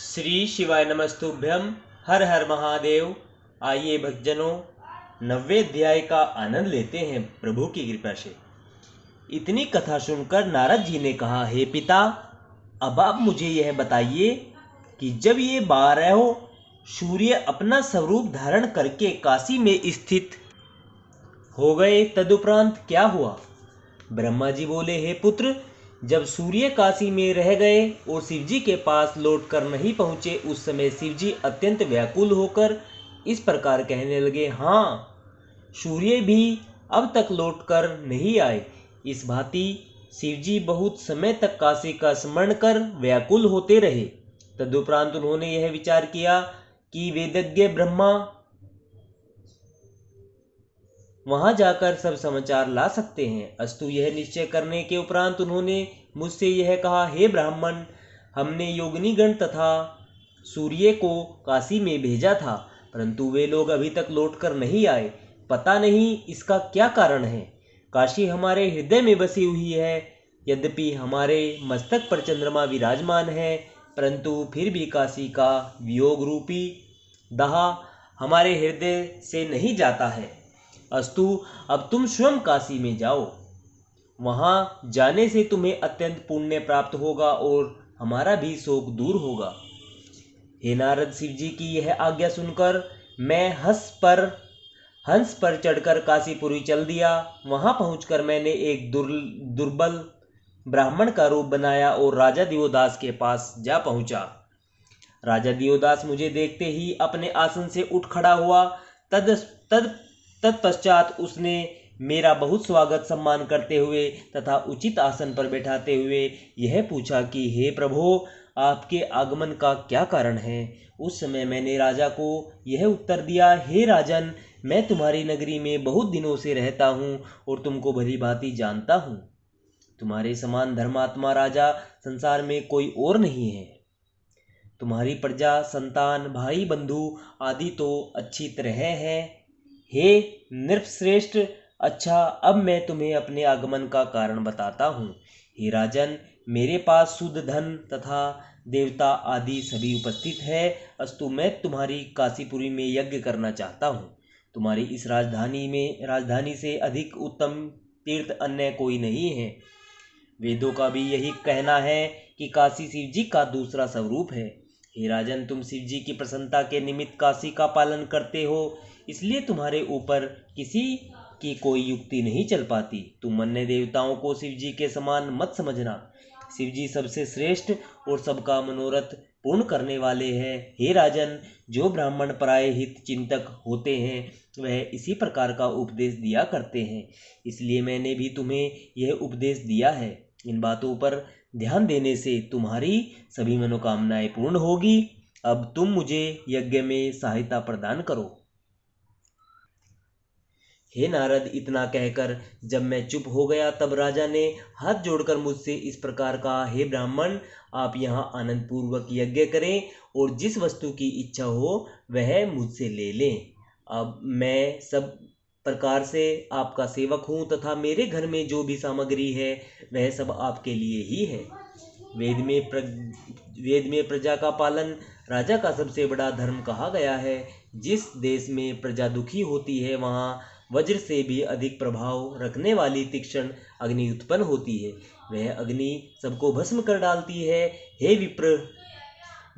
श्री शिवाय नमस्तुभ्यम। हर हर महादेव। आइए भक्तजनों, 90वें अध्याय का आनंद लेते हैं प्रभु की कृपा से। इतनी कथा सुनकर नारद जी ने कहा, हे पिता, अब आप मुझे यह बताइए कि जब ये 12 सूर्य अपना स्वरूप धारण करके काशी में स्थित हो गए, तदुपरांत क्या हुआ? ब्रह्मा जी बोले, हे पुत्र, जब सूर्य काशी में रह गए और शिवजी के पास लौटकर नहीं पहुंचे, उस समय शिवजी अत्यंत व्याकुल होकर इस प्रकार कहने लगे, हाँ, सूर्य भी अब तक लौटकर नहीं आए। इस भांति शिवजी बहुत समय तक काशी का स्मरण कर व्याकुल होते रहे। तदुपरांत उन्होंने यह विचार किया कि वेदज्ञ ब्रह्मा वहां जाकर सब समाचार ला सकते हैं। अस्तु, यह निश्चय करने के उपरांत उन्होंने मुझसे यह कहा, हे ब्राह्मण, हमने योगिनीगण तथा सूर्य को काशी में भेजा था, परंतु वे लोग अभी तक लौटकर नहीं आए। पता नहीं इसका क्या कारण है। काशी हमारे हृदय में बसी हुई है। यद्यपि हमारे मस्तक पर चंद्रमा विराजमान है, परंतु फिर भी काशी का वियोग रूपी दाह हमारे हृदय से नहीं जाता है। अस्तु, अब तुम स्वयं काशी में जाओ। वहां जाने से तुम्हें अत्यंत पुण्य प्राप्त होगा और हमारा भी शोक दूर होगा। हे नारद, शिव जी की यह आज्ञा सुनकर मैं हंस पर चढ़कर काशीपुरी चल दिया। वहां पहुंचकर मैंने एक दुर्बल ब्राह्मण का रूप बनाया और राजा दिवोदास के पास जा पहुंचा। राजा दिवोदास मुझे देखते ही अपने आसन से उठ खड़ा हुआ। तत्पश्चात उसने मेरा बहुत स्वागत सम्मान करते हुए तथा उचित आसन पर बैठाते हुए यह पूछा कि हे प्रभो, आपके आगमन का क्या कारण है? उस समय मैंने राजा को यह उत्तर दिया, हे राजन, मैं तुम्हारी नगरी में बहुत दिनों से रहता हूँ और तुमको भली भांति जानता हूँ। तुम्हारे समान धर्मात्मा राजा संसार में कोई और नहीं है। तुम्हारी प्रजा, संतान, भाई बंधु आदि तो अच्छी तरह है। हे नृपश्रेष्ठ, अच्छा, अब मैं तुम्हें अपने आगमन का कारण बताता हूँ। हे राजन, मेरे पास शुद्ध धन तथा देवता आदि सभी उपस्थित है। अस्तु, मैं तुम्हारी काशीपुरी में यज्ञ करना चाहता हूँ। तुम्हारी इस राजधानी से अधिक उत्तम तीर्थ अन्य कोई नहीं है। वेदों का भी यही कहना है कि काशी शिव जी का दूसरा स्वरूप है। हे राजन, तुम शिव जी की प्रसन्नता के निमित्त काशी का पालन करते हो, इसलिए तुम्हारे ऊपर किसी की कोई युक्ति नहीं चल पाती। तुम अन्य देवताओं को शिव जी के समान मत समझना। शिव जी सबसे श्रेष्ठ और सबका मनोरथ पूर्ण करने वाले हैं। हे राजन, जो ब्राह्मण पराय हित चिंतक होते हैं वह इसी प्रकार का उपदेश दिया करते हैं, इसलिए मैंने भी तुम्हें यह उपदेश दिया है। इन बातों पर ध्यान देने से तुम्हारी सभी मनोकामनाएं पूर्ण होगी। अब तुम मुझे यज्ञ में सहायता प्रदान करो। हे नारद, इतना कहकर जब मैं चुप हो गया, तब राजा ने हाथ जोड़कर मुझसे इस प्रकार कहा, हे ब्राह्मण, आप यहाँ आनंद पूर्वक यज्ञ करें और जिस वस्तु की इच्छा हो वह मुझसे ले लें। अब मैं सब प्रकार से आपका सेवक हूँ तथा मेरे घर में जो भी सामग्री है वह सब आपके लिए ही है। वेद में प्रजा का पालन राजा का सबसे बड़ा धर्म कहा गया है। जिस देश में प्रजा दुखी होती है, वहाँ वज्र से भी अधिक प्रभाव रखने वाली तीक्ष्ण अग्नि उत्पन्न होती है। वह अग्नि सबको भस्म कर डालती है। हे विप्र,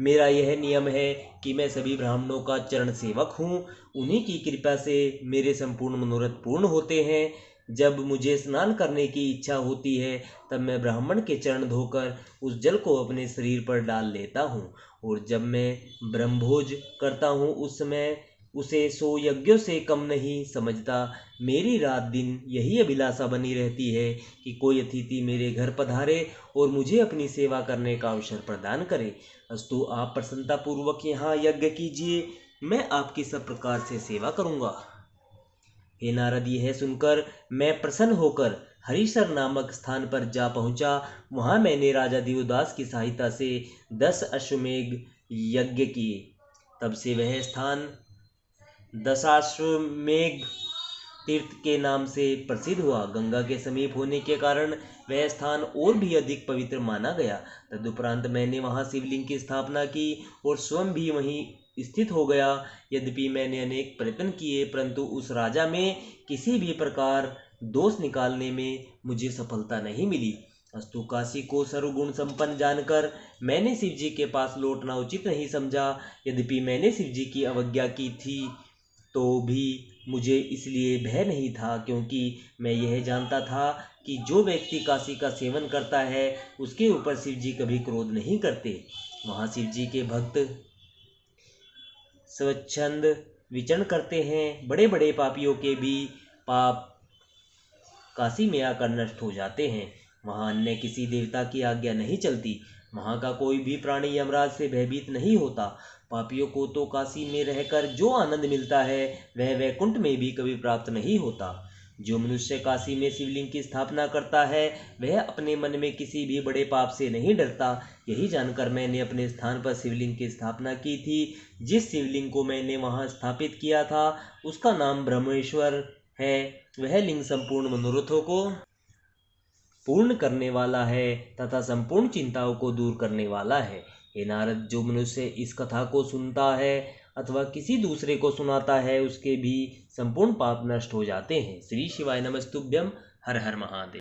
मेरा यह नियम है कि मैं सभी ब्राह्मणों का चरण सेवक हूँ। उन्हीं की कृपा से मेरे संपूर्ण मनोरथ पूर्ण होते हैं। जब मुझे स्नान करने की इच्छा होती है, तब मैं ब्राह्मण के चरण धोकर उस जल को अपने शरीर पर डाल लेता हूँ, और जब मैं ब्रह्मभोज करता हूँ उस समय उसे 100 यज्ञों से कम नहीं समझता। मेरी रात दिन यही अभिलाषा बनी रहती है कि कोई अतिथि मेरे घर पधारे और मुझे अपनी सेवा करने का अवसर प्रदान करे। अस्तु, आप प्रसन्नतापूर्वक यहाँ यज्ञ कीजिए, मैं आपकी सब प्रकार से सेवा करूँगा। हे नारद, यह सुनकर मैं प्रसन्न होकर हरिशर नामक स्थान पर जा पहुंचा। वहां मैंने राजा दिवोदास की सहायता से 10 अश्वमेघ यज्ञ किए। तब से वह स्थान दशाश्वमेघ तीर्थ के नाम से प्रसिद्ध हुआ। गंगा के समीप होने के कारण वह स्थान और भी अधिक पवित्र माना गया। तदुपरांत मैंने वहाँ शिवलिंग की स्थापना की और स्वयं भी वहीं स्थित हो गया। यद्यपि मैंने अनेक प्रयत्न किए, परंतु उस राजा में किसी भी प्रकार दोष निकालने में मुझे सफलता नहीं मिली। अस्तु काशी को सर्वगुण संपन्न जानकर मैंने शिव जी के पास लौटना उचित नहीं समझा। यद्यपि मैंने शिव जी की अवज्ञा की थी तो भी मुझे इसलिए भय नहीं था, क्योंकि मैं यह जानता था कि जो व्यक्ति काशी का सेवन करता है उसके ऊपर शिव जी कभी क्रोध नहीं करते। वहाँ शिव जी के भक्त स्वच्छंद विचरण करते हैं। बड़े बड़े पापियों के भी पाप काशी में आकर नष्ट हो जाते हैं। वहाँ अन्य किसी देवता की आज्ञा नहीं चलती। वहाँ का कोई भी प्राणी यमराज से भयभीत नहीं होता। पापियों को तो काशी में रहकर जो आनंद मिलता है वह वैकुंठ में भी कभी प्राप्त नहीं होता। जो मनुष्य काशी में शिवलिंग की स्थापना करता है वह अपने मन में किसी भी बड़े पाप से नहीं डरता। यही जानकर मैंने अपने स्थान पर शिवलिंग की स्थापना की थी। जिस शिवलिंग को मैंने वहाँ स्थापित किया था उसका नाम ब्रह्मेश्वर है। वह लिंग संपूर्ण मनोरथों को पूर्ण करने वाला है तथा संपूर्ण चिंताओं को दूर करने वाला है। हे नारद, जो मनुष्य इस कथा को सुनता है अथवा किसी दूसरे को सुनाता है उसके भी संपूर्ण पाप नष्ट हो जाते हैं। श्री शिवाय नमस्तुभ्यम। हर हर महादेव।